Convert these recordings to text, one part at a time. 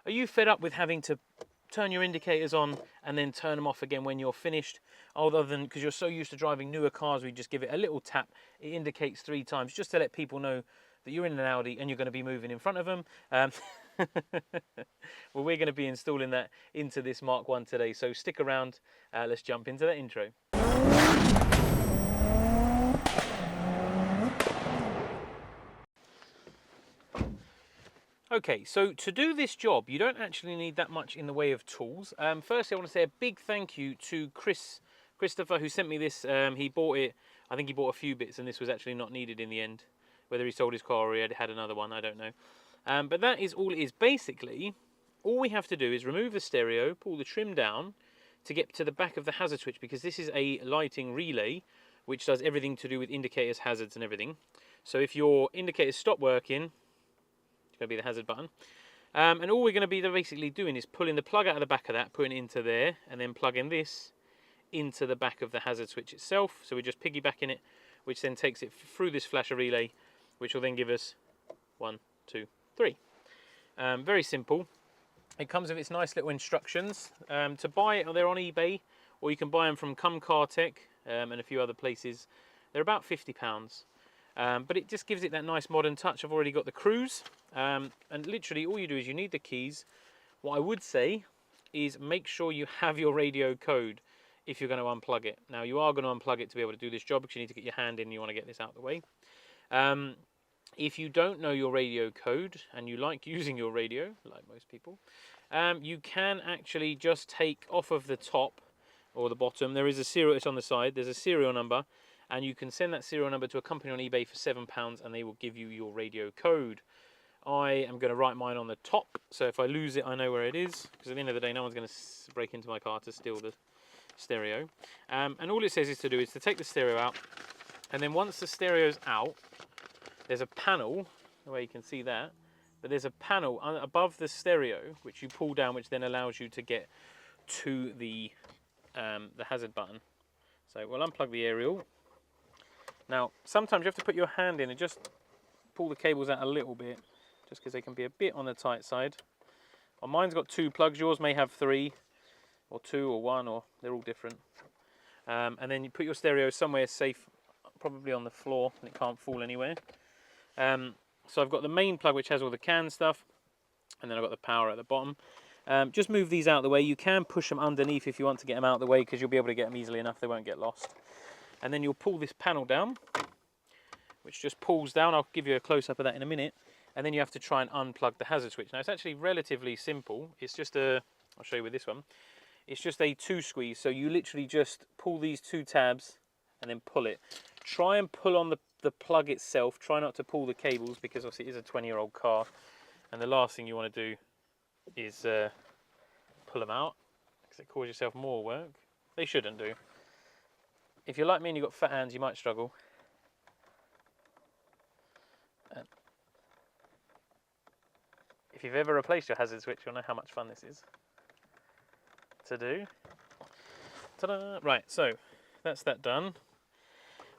Are you fed up with having to turn your indicators on and then turn them off again when you're finished? Other than because you're so used to driving newer cars, we just give it a little tap. It indicates 3 times just to let people know that you're in an Audi and you're going to be moving in front of them. Well, we're going to be installing that into this Mark 1 today, so stick around. Let's jump into that intro. Okay, so to do this job, you don't actually need that much in the way of tools. Firstly, I want to say a big thank you to Christopher, who sent me this. He bought it, I think he bought a few bits, and this was actually not needed in the end. Whether he sold his car or he had another one, I don't know. But that is all it is. Basically, all we have to do is remove the stereo, pull the trim down to get to the back of the hazard switch, because this is a lighting relay, which does everything to do with indicators, hazards, and everything. So if your indicators stop working, going to be the hazard button, and all we're going to be basically doing is pulling the plug out of the back of that, putting it into there, and then plugging this into the back of the hazard switch itself. So we're just piggybacking it, which then takes it through this flasher relay, which will then give us 1, 2, 3. Very simple. It comes with its nice little instructions. To buy it, they're on eBay, or you can buy them from Car Tech and a few other places. They're about £50. But it just gives it that nice modern touch. I've already got the cruise, and literally all you do is you need the keys. What I would say is make sure you have your radio code if you're going to unplug it. Now, you are going to unplug it to be able to do this job, because you need to get your hand in and you want to get this out of the way. If you don't know your radio code and you like using your radio, like most people, you can actually just take off of the top or the bottom. There is a serial, it's on the side, there's a serial number, and you can send that serial number to a company on eBay for £7 and they will give you your radio code. I am going to write mine on the top, so if I lose it, I know where it is, because at the end of the day, no one's going to break into my car to steal the stereo. And all it says is to take the stereo out, and then once the stereo's out, there's a panel, the way you can see that, but there's a panel above the stereo, which you pull down, which then allows you to get to the hazard button. So we'll unplug the aerial. Now, sometimes you have to put your hand in and just pull the cables out a little bit, just because they can be a bit on the tight side. Well, mine's got 2 plugs, yours may have 3, or 2, or 1, or they're all different. And then you put your stereo somewhere safe, probably on the floor, and it can't fall anywhere. So I've got the main plug, which has all the CAN stuff, and then I've got the power at the bottom. Just move these out of the way. You can push them underneath if you want to get them out of the way, because you'll be able to get them easily enough, they won't get lost. And then you'll pull this panel down, which just pulls down. I'll give you a close-up of that in a minute. And then you have to try and unplug the hazard switch. Now, it's actually relatively simple. It's just I'll show you with this one. It's just a 2 squeeze. So you literally just pull these 2 tabs and then pull it. Try and pull on the plug itself. Try not to pull the cables, because obviously it is a 20-year-old car. And the last thing you want to do is pull them out, because it causes yourself more work. They shouldn't do. If you're like me and you've got fat hands, you might struggle. If you've ever replaced your hazard switch, you'll know how much fun this is to do. Ta-da! Right, so that's that done.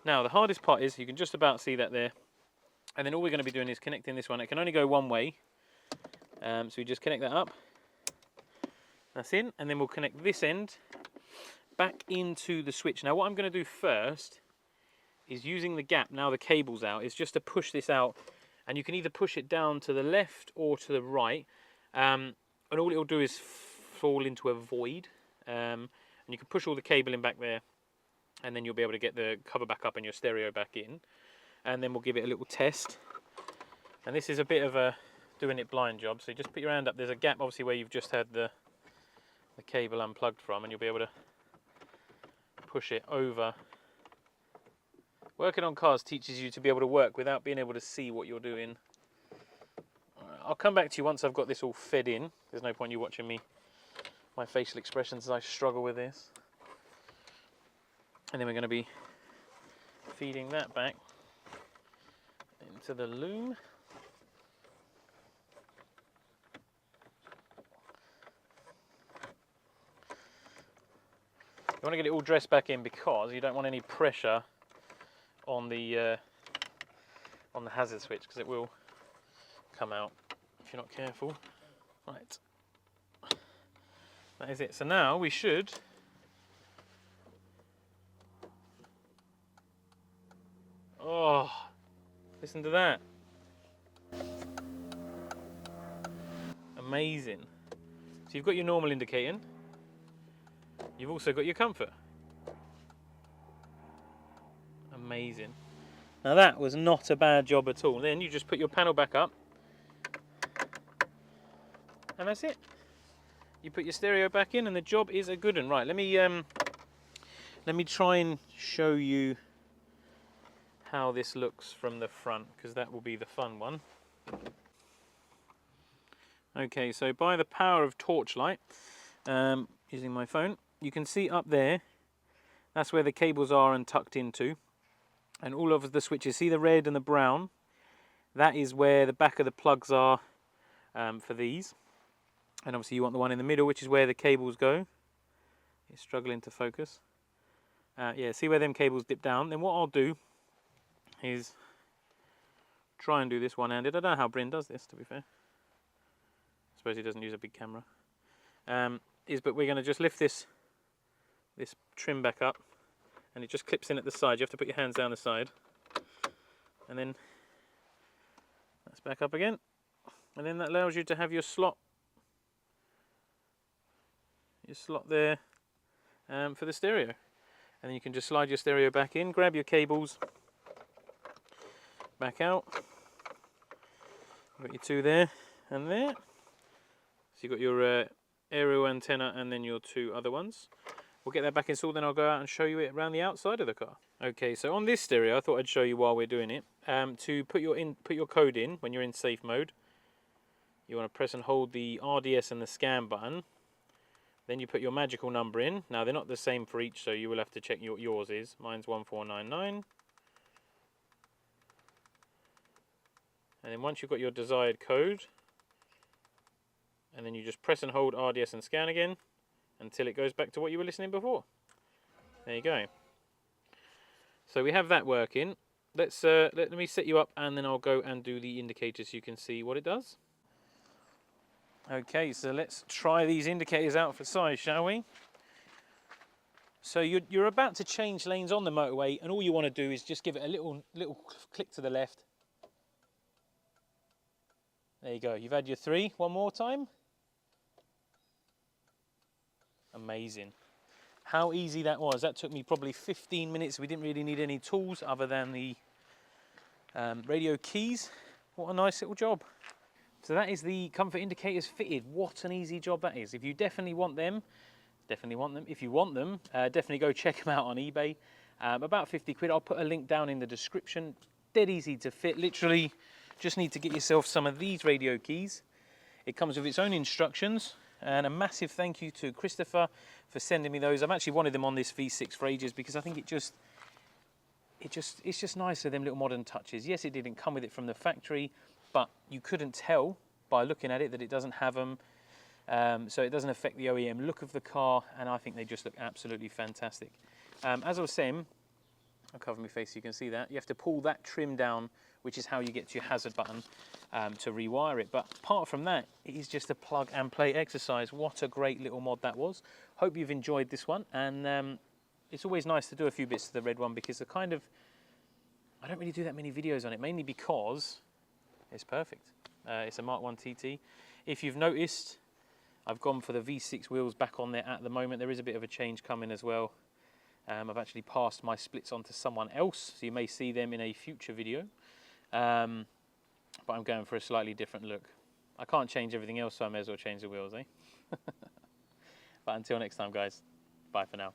Now, the hardest part is, you can just about see that there. And then all we're going to be doing is connecting this one. It can only go one way. So we just connect that up. That's in. And then we'll connect this end back into the switch. Now, what I'm going to do first is, using the gap, now the cable's out, is just to push this out. And you can either push it down to the left or to the right. And all it'll do is fall into a void. And you can push all the cable in back there. And then you'll be able to get the cover back up and your stereo back in. And then we'll give it a little test. And this is a bit of a doing it blind job. So you just put your hand up. There's a gap, obviously, where you've just had the cable unplugged from. And you'll be able to push it over. Working on cars teaches you to be able to work without being able to see what you're doing. I'll come back to you once I've got this all fed in. There's no point you watching my facial expressions as I struggle with this. And then we're going to be feeding that back into the loom. You want to get it all dressed back in, because you don't want any pressure on the hazard switch, because it will come out if you're not careful. Right, That is it. So now we should oh, listen to that. Amazing. So you've got your normal indicating. You've also got your comfort. Amazing. Now that was not a bad job at all. Then you just put your panel back up. And that's it. You put your stereo back in and the job is a good one. Right, let me try and show you how this looks from the front, because that will be the fun one. Okay, so by the power of torchlight, using my phone, you can see up there, that's where the cables are and tucked into. And all of the switches, see the red and the brown? That is where the back of the plugs are for these. And obviously you want the one in the middle, which is where the cables go. It's struggling to focus. Yeah, see where them cables dip down? Then what I'll do is try and do this one-handed. I don't know how Bryn does this, to be fair. I suppose he doesn't use a big camera. But we're going to just lift this trim back up, and it just clips in at the side. You have to put your hands down the side, and then that's back up again, and then that allows you to have your slot there for the stereo, and then you can just slide your stereo back in, grab your cables back out. You've got your two there and there. So you've got your aerial antenna and then your two other ones. We'll get that back installed, then I'll go out and show you it around the outside of the car. Okay, so on this stereo, I thought I'd show you while we're doing it. To put your code in when you're in safe mode, you want to press and hold the RDS and the scan button. Then you put your magical number in. Now they're not the same for each, so you will have to check what yours is. Mine's 1499. And then once you've got your desired code, and then you just press and hold RDS and scan again until it goes back to what you were listening before. There you go. So we have that working. Let me set you up and then I'll go and do the indicators so you can see what it does. Okay, so let's try these indicators out for size, shall we? So you're about to change lanes on the motorway, and all you want to do is just give it a little click to the left. There you go. You've had your 3. One more time. Amazing. How easy that was. That took me probably 15 minutes. We didn't really need any tools other than the radio keys. What a nice little job. So that is the comfort indicators fitted. What an easy job that is. If you definitely want them, If you want them, definitely go check them out on eBay. About 50 quid. I'll put a link down in the description. Dead easy to fit. Literally just need to get yourself some of these radio keys. It comes with its own instructions. And a massive thank you to Christopher for sending me those. I've actually wanted them on this V6 for ages because I think it's just nicer, them little modern touches. Yes, it didn't come with it from the factory, but you couldn't tell by looking at it that it doesn't have them. So it doesn't affect the OEM look of the car, and I think they just look absolutely fantastic. As I was saying, I'll cover my face so you can see that. You have to pull that trim down, which is how you get to your hazard button to rewire it. But apart from that, it is just a plug and play exercise. What a great little mod that was. Hope you've enjoyed this one. And it's always nice to do a few bits to the red one because I don't really do that many videos on it, mainly because it's perfect. It's a Mark 1 TT. If you've noticed, I've gone for the V6 wheels back on there at the moment. There is a bit of a change coming as well. I've actually passed my splits on to someone else, so you may see them in a future video. But I'm going for a slightly different look. I can't change everything else, so I may as well change the wheels, eh? But until next time, guys, bye for now.